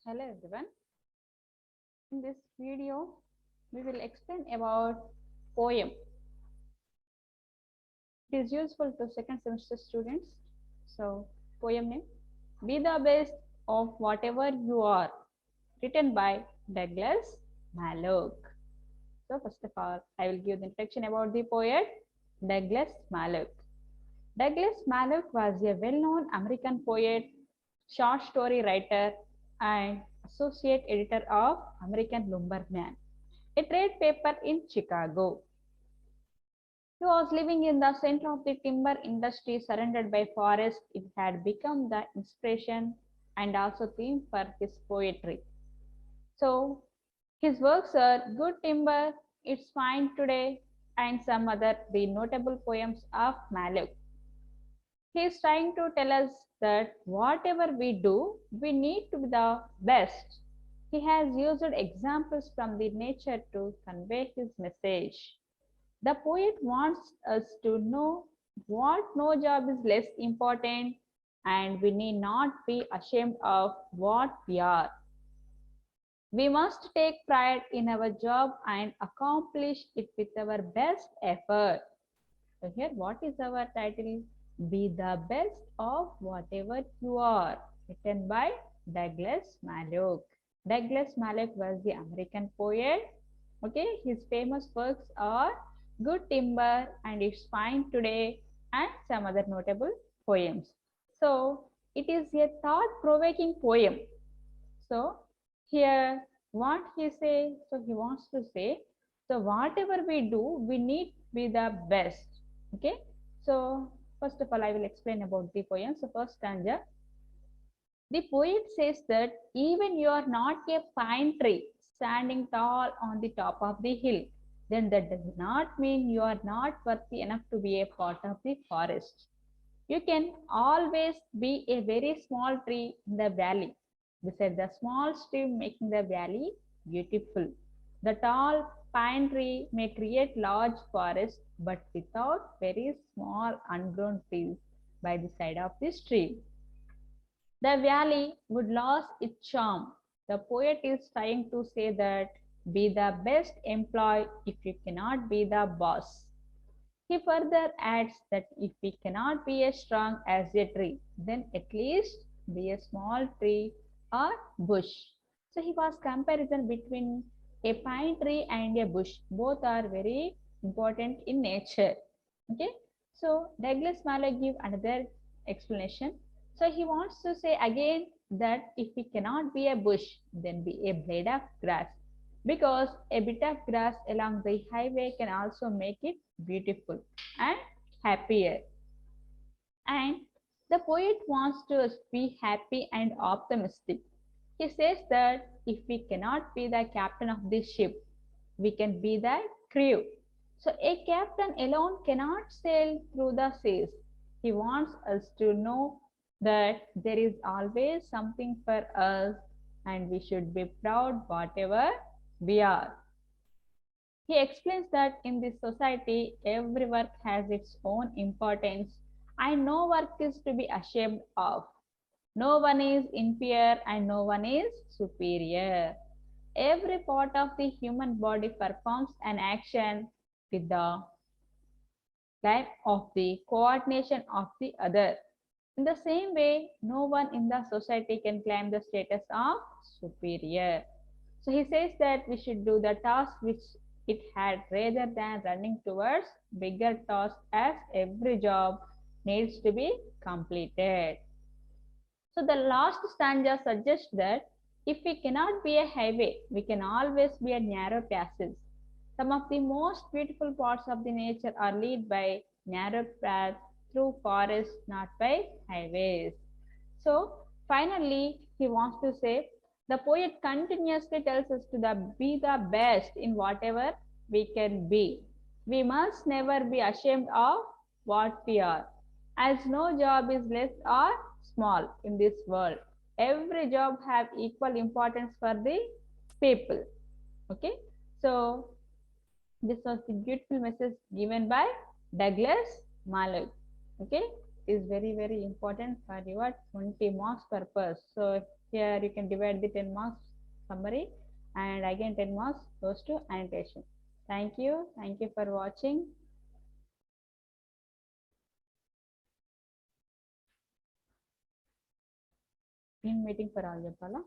Hello everyone. In this video, we will explain about poem. It is useful to second semester students. So, poem name: Be the best of whatever you are, written by Douglas Malloch. So, first of all, I will give the introduction about the poet Douglas Malloch. Douglas Malloch was a well-known American poet, short story writer, and associate editor of American Lumberman, a trade paper in Chicago. He was living in the center of the timber industry surrounded by forests. It had become the inspiration and also theme for his poetry. So his works are Good Timber, It's Fine Today, and some other the notable poems of Malloch. He is trying to tell us that whatever we do, we need to be the best. He has used examples from the nature to convey his message. The poet wants us to know what no job is less important and we need not be ashamed of what we are. We must take pride in our job and accomplish it with our best effort. So here what is our title? Be the best of whatever you are, written by Douglas Malloch. Douglas Malloch was the American poet. Okay, his famous works are Good Timber and It's Fine Today and some other notable poems. So it is a thought-provoking poem. So here what he say, so he wants to say, so whatever we do, we need to be the best. Okay, so first of all, I will explain about the poem. So first stanza, the poet says that even you are not a pine tree standing tall on the top of the hill, then that does not mean you are not worthy enough to be a part of the forest. You can always be a very small tree in the valley, beside the small stream making the valley beautiful. The tall pine tree may create large forests, but without very small ungrown trees by the side of the stream, the valley would lose its charm. The poet is trying to say that be the best employee if you cannot be the boss. He further adds that if we cannot be as strong as a tree, then at least be a small tree or bush. So he was comparison between a pine tree and a bush. Both are very important in nature. Okay. So Douglas Malloch give another explanation. So he wants to say again that if we cannot be a bush, then be a blade of grass, because a bit of grass along the highway can also make it beautiful and happier. And the poet wants to be happy and optimistic. He says that if we cannot be the captain of the ship, we can be the crew. So a captain alone cannot sail through the seas. He wants us to know that there is always something for us and we should be proud whatever we are. He explains that in this society, every work has its own importance and no work is to be ashamed of. No one is inferior and no one is superior. Every part of the human body performs an action with the claim of the coordination of the other. In the same way, no one in the society can claim the status of superior. So he says that we should do the task which it had rather than running towards bigger tasks, as every job needs to be completed. So the last stanza suggests that if we cannot be a highway, we can always be a narrow passage. Some of the most beautiful parts of the nature are led by narrow paths through forests, not by highways. So finally, he wants to say the poet continuously tells us to be the best in whatever we can be. We must never be ashamed of what we are, as no job is less or small in this world. Every job have equal importance for the people. Okay, so this was the beautiful message given by Douglas Malloch. Okay, is very important for your 20 marks purpose. So here you can divide the 10 marks summary, and again 10 marks goes to annotation. Thank you. Thank you for watching. In meeting for all చెప్పాలా?